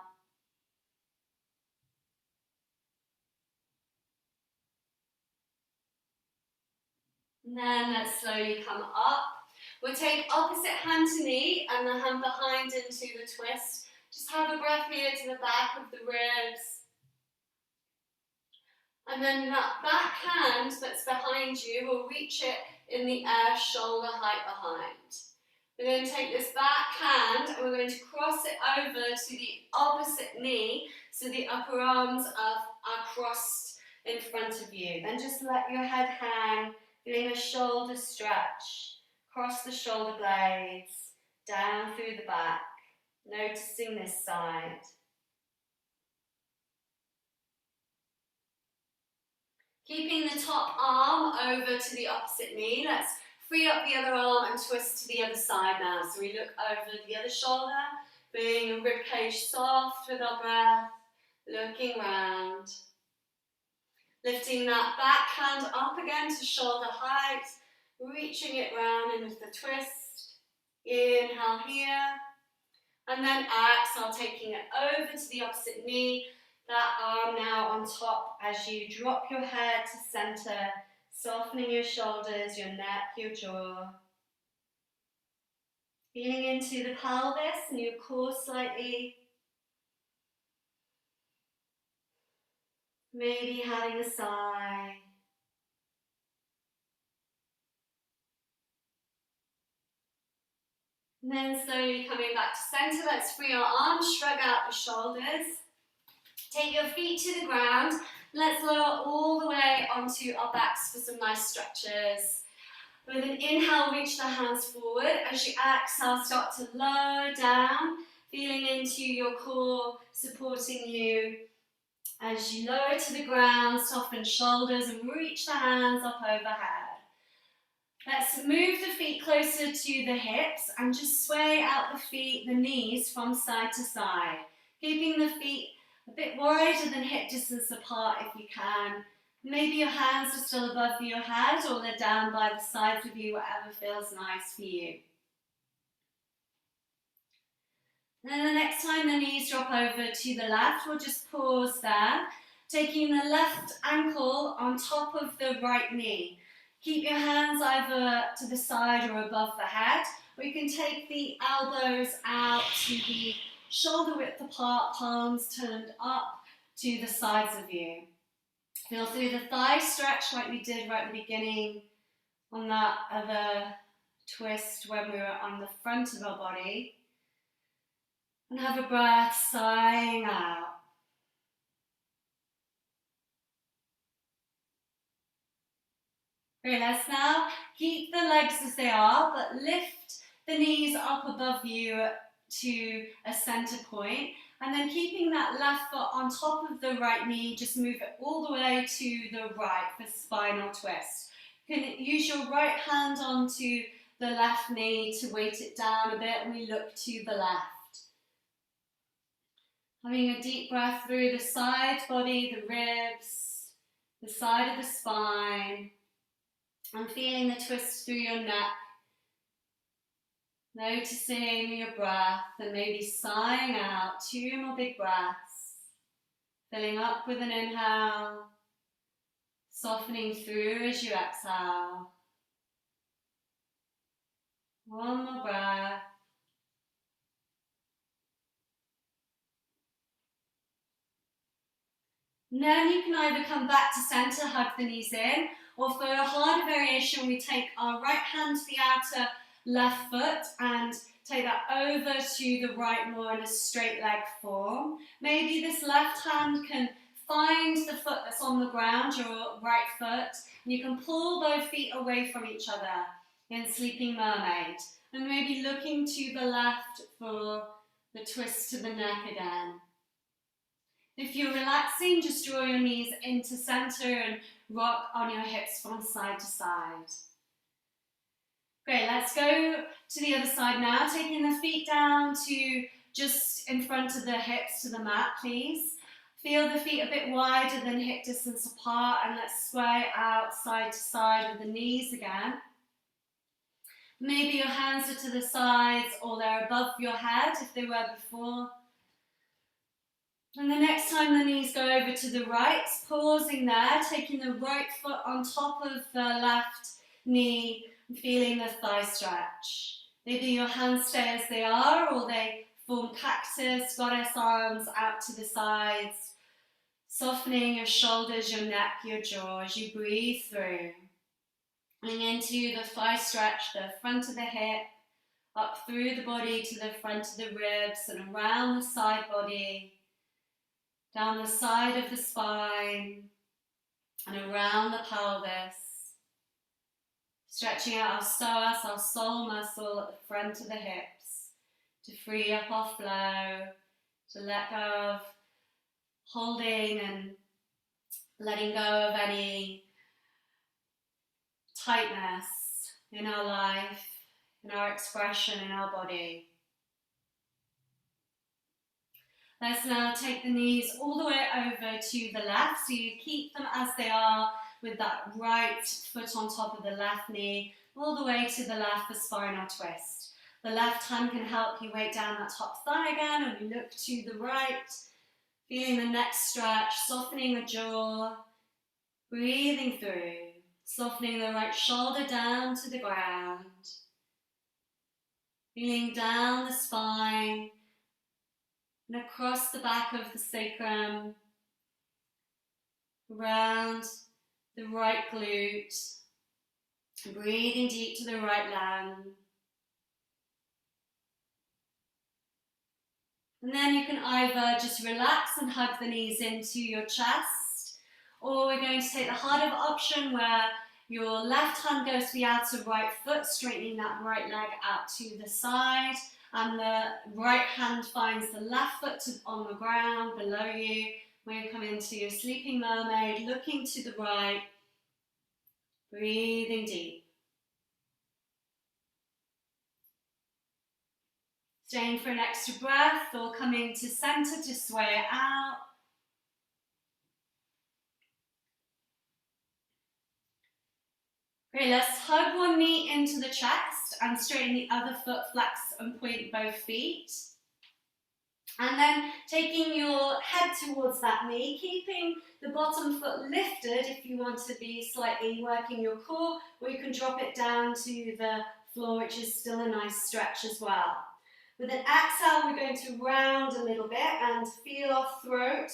And then let's slowly come up. We'll take opposite hand to knee and the hand behind into the twist. Just have a breath here to the back of the ribs. And then that back hand that's behind you, will reach it in the air, shoulder height behind. We're going to take this back hand and we're going to cross it over to the opposite knee so the upper arms are crossed in front of you. Then just let your head hang, feeling a shoulder stretch, across the shoulder blades, down through the back, noticing this side. Keeping the top arm over to the opposite knee, let's free up the other arm and twist to the other side now. So we look over the other shoulder, feeling the ribcage soft with our breath, looking round. Lifting that back hand up again to shoulder height, reaching it round in with the twist. Inhale here, and then exhale, taking it over to the opposite knee. That arm now on top as you drop your head to center, softening your shoulders, your neck, your jaw. Feeling into the pelvis and your core slightly. Maybe having a sigh. And then slowly coming back to center, let's free our arms, shrug out the shoulders. Take your feet to the ground. Let's lower all the way onto our backs for some nice stretches. With an inhale, reach the hands forward. As you exhale, start to lower down, feeling into your core, supporting you. As you lower to the ground, soften shoulders and reach the hands up overhead. Let's move the feet closer to the hips and just sway out the knees from side to side. Keeping the feet a bit wider than hip distance apart if you can. Maybe your hands are still above your head or they're down by the sides of you, whatever feels nice for you. And then the next time the knees drop over to the left, we'll just pause there, taking the left ankle on top of the right knee. Keep your hands either to the side or above the head, or you can take the elbows out to the shoulder width apart, palms turned up to the sides of you. Feel through the thigh stretch like we did right at the beginning on that other twist when we were on the front of our body. And have a breath sighing out. Great, let's now keep the legs as they are, but lift the knees up above you to a center point, and then keeping that left foot on top of the right knee, just move it all the way to the right for spinal twist. You can use your right hand onto the left knee to weight it down a bit, and we look to the left. Having a deep breath through the side body, the ribs, the side of the spine, and feeling the twist through your neck. Noticing your breath and maybe sighing out 2 more big breaths. Filling up with an inhale, softening through as you exhale. 1 more breath. And then you can either come back to center, hug the knees in, or for a harder variation, we take our right hand to the outer left foot and take that over to the right more in a straight leg form. Maybe this left hand can find the foot that's on the ground, your right foot, and you can pull both feet away from each other in Sleeping Mermaid. And maybe looking to the left for the twist to the neck again. If you're relaxing, just draw your knees into center and rock on your hips from side to side. Great, let's go to the other side now, taking the feet down to just in front of the hips to the mat, please. Feel the feet a bit wider than hip distance apart, and let's sway out side to side with the knees again. Maybe your hands are to the sides or they're above your head if they were before. And the next time the knees go over to the right, pausing there, taking the right foot on top of the left knee, feeling the thigh stretch. Maybe your hands stay as they are, or they form cactus, goddess arms out to the sides, softening your shoulders, your neck, your jaw as you breathe through. Coming into the thigh stretch, the front of the hip, up through the body to the front of the ribs and around the side body, down the side of the spine and around the pelvis. Stretching out our psoas, our soul muscle at the front of the hips to free up our flow, to let go of holding and letting go of any tightness in our life, in our expression, in our body. Let's now take the knees all the way over to the left, so you keep them as they are with that right foot on top of the left knee, all the way to the left for spinal twist. The left hand can help you weight down that top thigh again, and we look to the right, feeling the neck stretch, softening the jaw, breathing through, softening the right shoulder down to the ground, feeling down the spine, and across the back of the sacrum, around the right glute, breathing deep to the right lung. And then you can either just relax and hug the knees into your chest, or we're going to take the harder option where your left hand goes to the outer right foot, straightening that right leg out to the side, and the right hand finds the left foot on the ground below you. When you come into your Sleeping Mermaid, looking to the right, breathing deep. Staying for an extra breath, or coming to center to sway it out. Great, let's hug one knee into the chest and straighten the other foot, flex and point both feet. And then taking your head towards that knee, keeping the bottom foot lifted if you want to be slightly working your core, or you can drop it down to the floor, which is still a nice stretch as well. With an exhale, we're going to round a little bit and feel our throat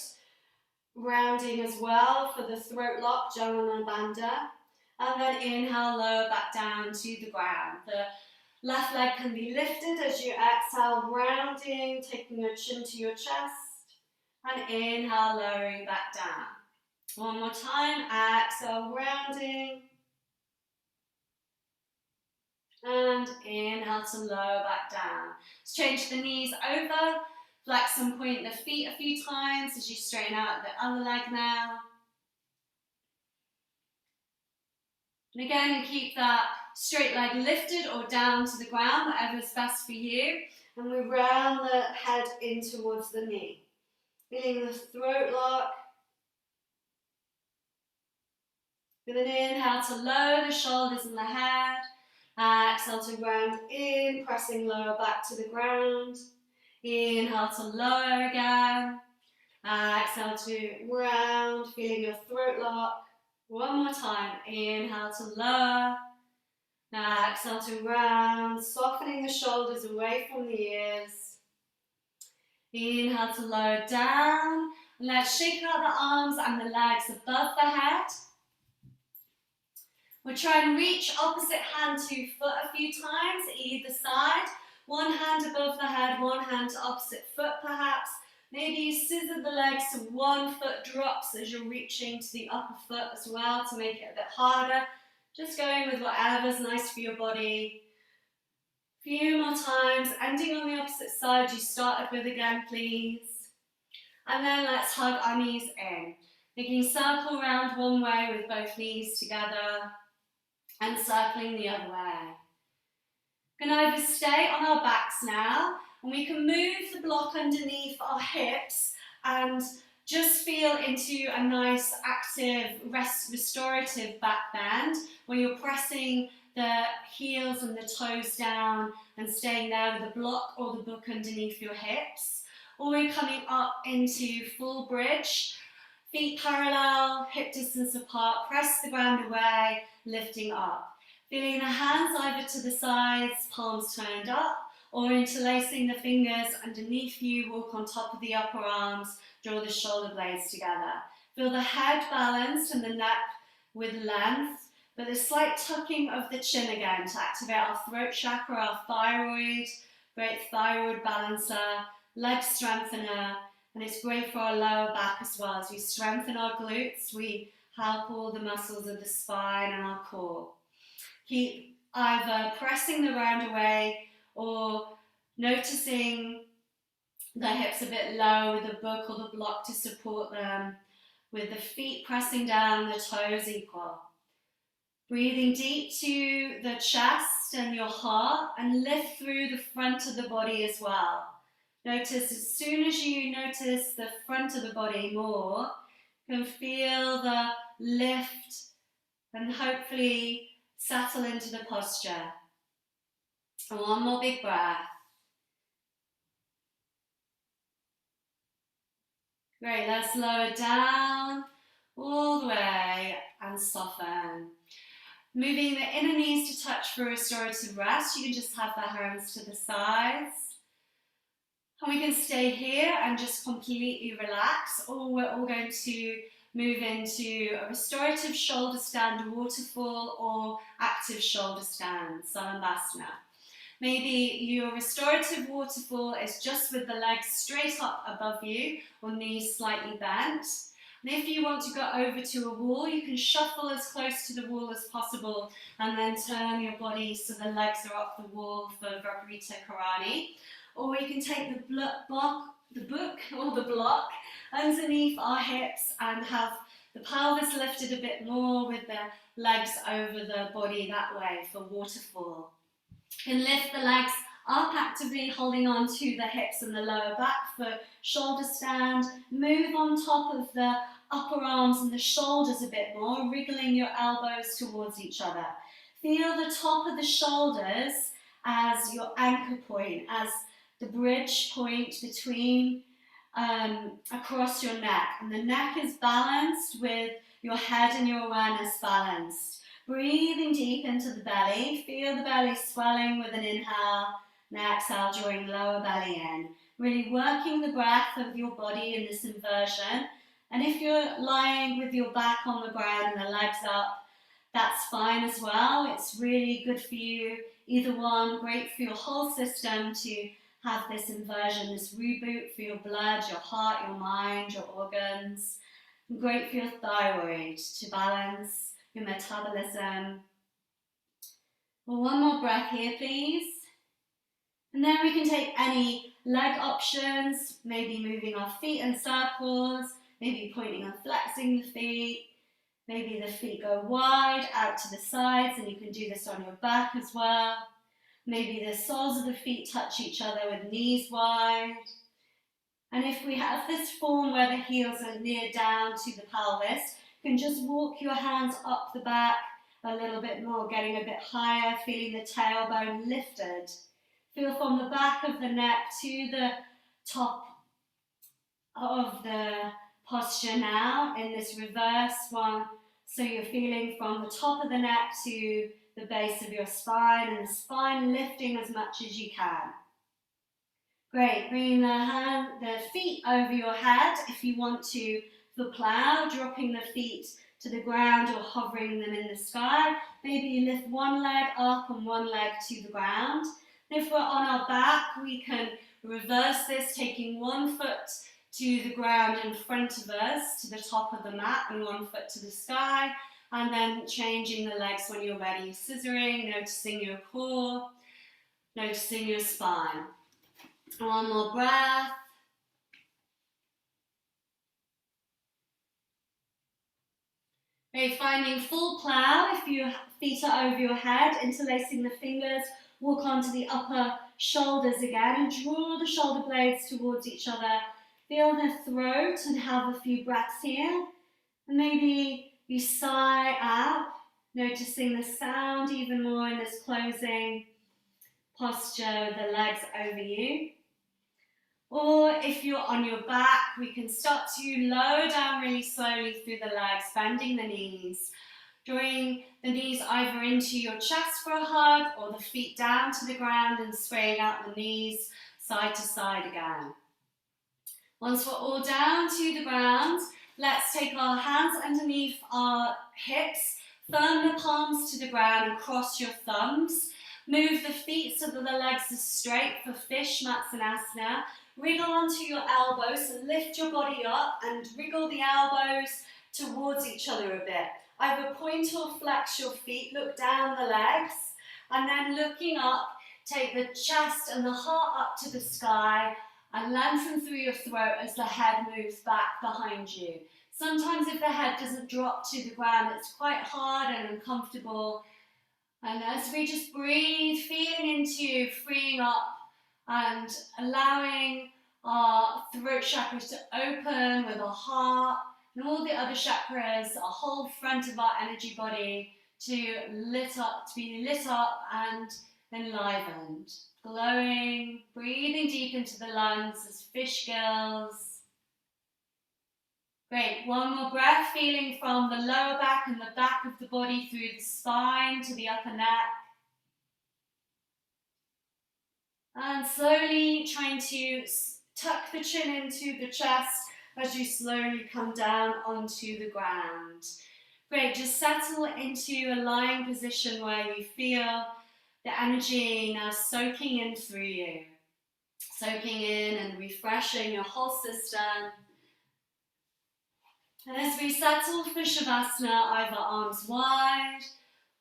rounding as well for the throat lock, Jana Bandha. And then inhale, lower back down to the ground. The left leg can be lifted as you exhale, rounding, taking your chin to your chest. And inhale, lowering back down. One more time, exhale, rounding. And inhale to lower back down. Let's change the knees over, flex and point the feet a few times as you straighten out the other leg now. And again, keep that straight leg lifted or down to the ground, whatever is best for you. And we round the head in towards the knee. Feeling the throat lock. With an inhale to lower the shoulders and the head. Exhale to round in, pressing lower back to the ground. Inhale to lower again. Exhale to round, feeling your throat lock. One more time. Inhale to lower. Exhale to round, softening the shoulders away from the ears. Inhale to lower down. Let's shake out the arms and the legs above the head. We'll try and reach opposite hand to foot a few times, either side. One hand above the head, one hand to opposite foot perhaps. Maybe you scissor the legs so one foot drops as you're reaching to the upper foot as well to make it a bit harder. Just going with whatever's nice for your body. A few more times, ending on the opposite side you started with again, please. And then let's hug our knees in. Making a circle round one way with both knees together and circling the other way. We can either stay on our backs now, and we can move the block underneath our hips and just feel into a nice active restorative back bend where you're pressing the heels and the toes down and staying there with the block or the book underneath your hips. Or we're coming up into full bridge, feet parallel, hip distance apart, press the ground away, lifting up. Feeling the hands either to the sides, palms turned up, or interlacing the fingers underneath you, walk on top of the upper arms, draw the shoulder blades together. Feel the head balanced and the neck with length, but a slight tucking of the chin again to activate our throat chakra, our thyroid, great thyroid balancer, leg strengthener, and it's great for our lower back as well. As we strengthen our glutes, we help all the muscles of the spine and our core. Keep either pressing the round away or noticing the hips a bit low with the book or the block to support them, with the feet pressing down, the toes equal. Breathing deep to the chest and your heart and lift through the front of the body as well. Notice as soon as you notice the front of the body more, you can feel the lift and hopefully settle into the posture. And one more big breath. Great, let's lower down all the way and soften. Moving the inner knees to touch for restorative rest. You can just have the hands to the sides. And we can stay here and just completely relax, or we're all going to move into a restorative shoulder stand, waterfall, or active shoulder stand, Salandasana. Maybe your restorative waterfall is just with the legs straight up above you or knees slightly bent. And if you want to go over to a wall, you can shuffle as close to the wall as possible and then turn your body so the legs are up the wall for Viparita Karani. Or you can take the book or the block underneath our hips and have the pelvis lifted a bit more with the legs over the body that way for waterfall. You can lift the legs up actively, holding on to the hips and the lower back for shoulder stand. Move on top of the upper arms and the shoulders a bit more, wriggling your elbows towards each other. Feel the top of the shoulders as your anchor point, as the bridge point between across your neck. And the neck is balanced with your head and your awareness balanced. Breathing deep into the belly. Feel the belly swelling with an inhale and exhale, drawing lower belly in. Really working the breath of your body in this inversion. And if you're lying with your back on the ground and the legs up, that's fine as well. It's really good for you. Either one, great for your whole system to have this inversion, this reboot for your blood, your heart, your mind, your organs. Great for your thyroid to balance your metabolism. Well, one more breath here, please. And then we can take any leg options, maybe moving our feet in circles, maybe pointing and flexing the feet. Maybe the feet go wide out to the sides, and you can do this on your back as well. Maybe the soles of the feet touch each other with knees wide. And if we have this form where the heels are near down to the pelvis, you can just walk your hands up the back a little bit more, getting a bit higher, feeling the tailbone lifted. Feel from the back of the neck to the top of the posture now in this reverse one. So you're feeling from the top of the neck to the base of your spine, and the spine lifting as much as you can. Great, bringing the feet over your head if you want to, for plow, dropping the feet to the ground or hovering them in the sky. Maybe you lift one leg up and one leg to the ground. If we're on our back, we can reverse this, taking one foot to the ground in front of us, to the top of the mat, and one foot to the sky, and then changing the legs when you're ready. Scissoring, noticing your core, noticing your spine. One more breath. Okay, finding full plow if your feet are over your head, interlacing the fingers, walk onto the upper shoulders again and draw the shoulder blades towards each other. Feel the throat and have a few breaths here. And maybe you sigh out, noticing the sound even more in this closing posture, the legs over you. Or if you're on your back, we can start to lower down really slowly through the legs, bending the knees, drawing the knees either into your chest for a hug or the feet down to the ground and swaying out the knees side to side again. Once we're all down to the ground, let's take our hands underneath our hips, firm the palms to the ground and cross your thumbs. Move the feet so that the legs are straight for fish matsanasana. Wriggle onto your elbows and lift your body up and wriggle the elbows towards each other a bit. Either point or flex your feet, look down the legs, and then looking up, take the chest and the heart up to the sky and lengthen through your throat as the head moves back behind you. Sometimes if the head doesn't drop to the ground, it's quite hard and uncomfortable. And as we just breathe, feeling into freeing up and allowing our throat chakras to open with our heart and all the other chakras, our whole front of our energy body to be lit up and enlivened. Glowing, breathing deep into the lungs as fish gills. Great, one more breath, feeling from the lower back and the back of the body through the spine to the upper neck. And slowly trying to tuck the chin into the chest as you slowly come down onto the ground. Great, just settle into a lying position where you feel the energy now soaking in through you. Soaking in and refreshing your whole system. And as we settle for Shavasana, either arms wide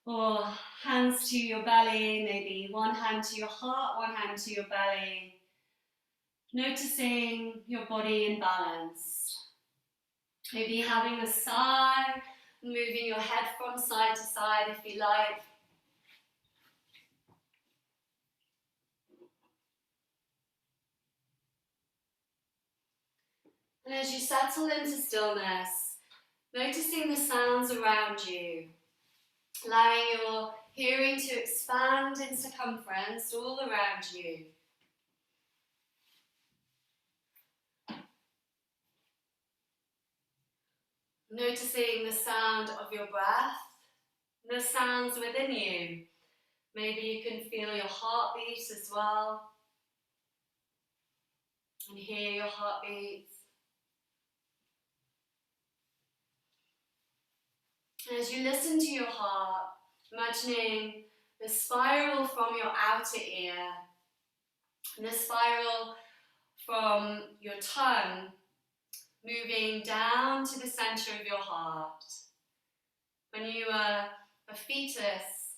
or hands to your belly, maybe one hand to your heart, one hand to your belly. Noticing your body in balance. Maybe having a sigh, moving your head from side to side if you like. And as you settle into stillness, noticing the sounds around you, allowing your hearing to expand in circumference all around you. Noticing the sound of your breath, the sounds within you. Maybe you can feel your heartbeat as well, and hear your heartbeat. And as you listen to your heart, imagining the spiral from your outer ear, and the spiral from your tongue, moving down to the center of your heart. When you were a fetus,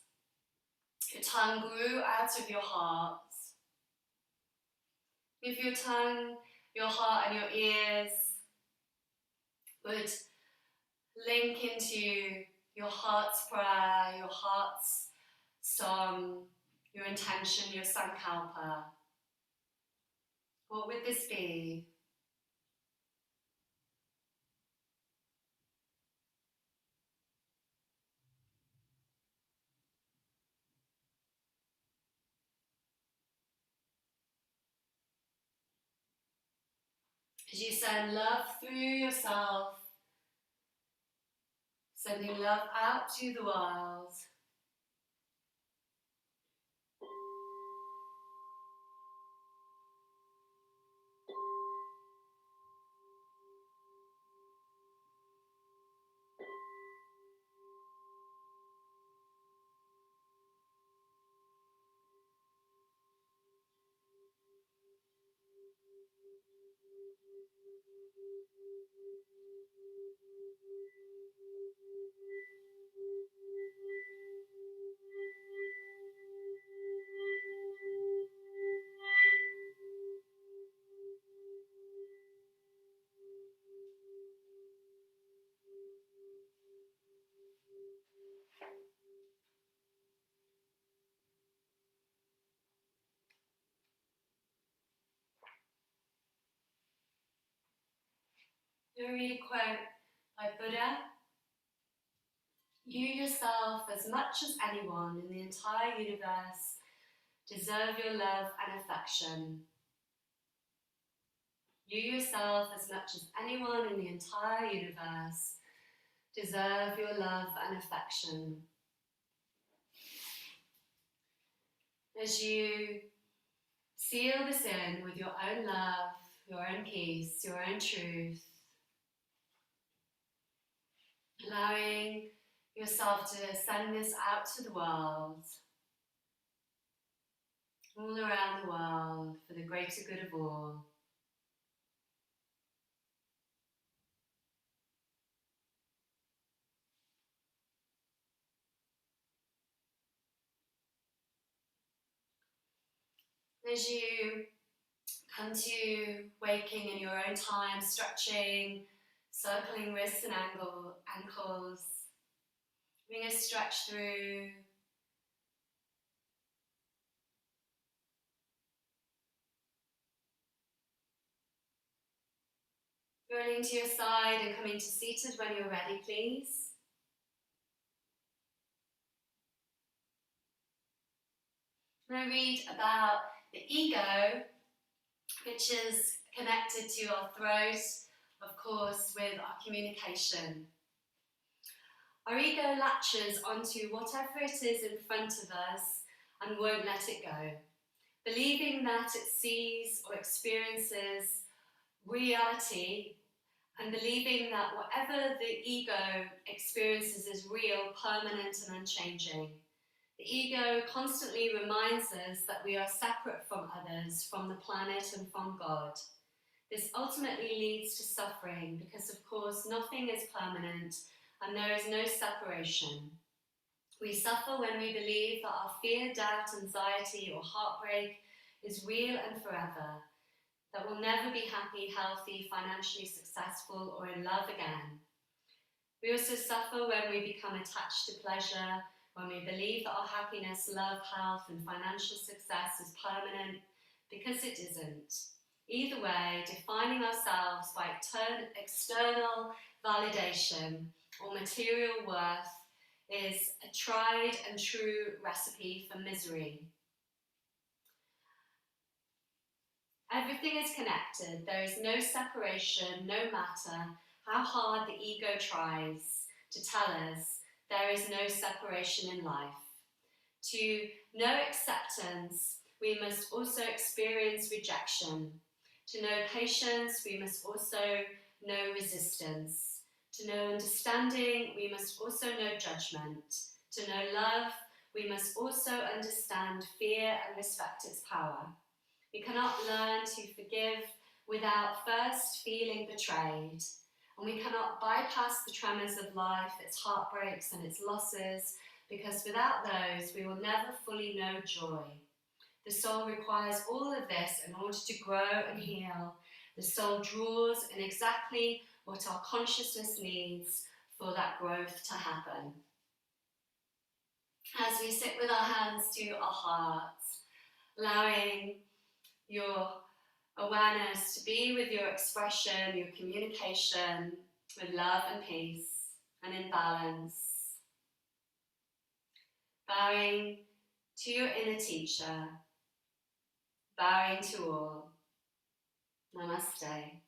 your tongue grew out of your heart. If your tongue, your heart and your ears would link into your heart's prayer, your heart's song, your intention, your sankalpa. What would this be? As you send love through yourself, sending love out to the world. I'm going to read a quote by Buddha. You yourself, as much as anyone in the entire universe, deserve your love and affection. You yourself, as much as anyone in the entire universe, deserve your love and affection. As you seal this in with your own love, your own peace, your own truth, allowing yourself to send this out to the world, all around the world, for the greater good of all. As you come to waking in your own time, stretching, circling wrists and ankles, bring a stretch through. Rolling to your side and coming to seated when you're ready, please. I'm going to read about the ego, which is connected to our throat, of course, with our communication. Our ego latches onto whatever it is in front of us and won't let it go, believing that it sees or experiences reality and believing that whatever the ego experiences is real, permanent and unchanging. The ego constantly reminds us that we are separate from others, from the planet and from God. This ultimately leads to suffering because, of course, nothing is permanent and there is no separation. We suffer when we believe that our fear, doubt, anxiety or heartbreak is real and forever, that we'll never be happy, healthy, financially successful or in love again. We also suffer when we become attached to pleasure, when we believe that our happiness, love, health and financial success is permanent, because it isn't. Either way, defining ourselves by external validation or material worth is a tried and true recipe for misery. Everything is connected. There is no separation, no matter how hard the ego tries to tell us there is no separation in life. To know acceptance, we must also experience rejection. To know patience, we must also know resistance. To know understanding, we must also know judgment. To know love, we must also understand fear and respect its power. We cannot learn to forgive without first feeling betrayed. And we cannot bypass the tremors of life, its heartbreaks and its losses, because without those, we will never fully know joy. The soul requires all of this in order to grow and heal. The soul draws in exactly what our consciousness needs for that growth to happen. As we sit with our hands to our hearts, allowing your awareness to be with your expression, your communication, with love and peace and in balance. Bowing to your inner teacher, bowing to all. Namaste.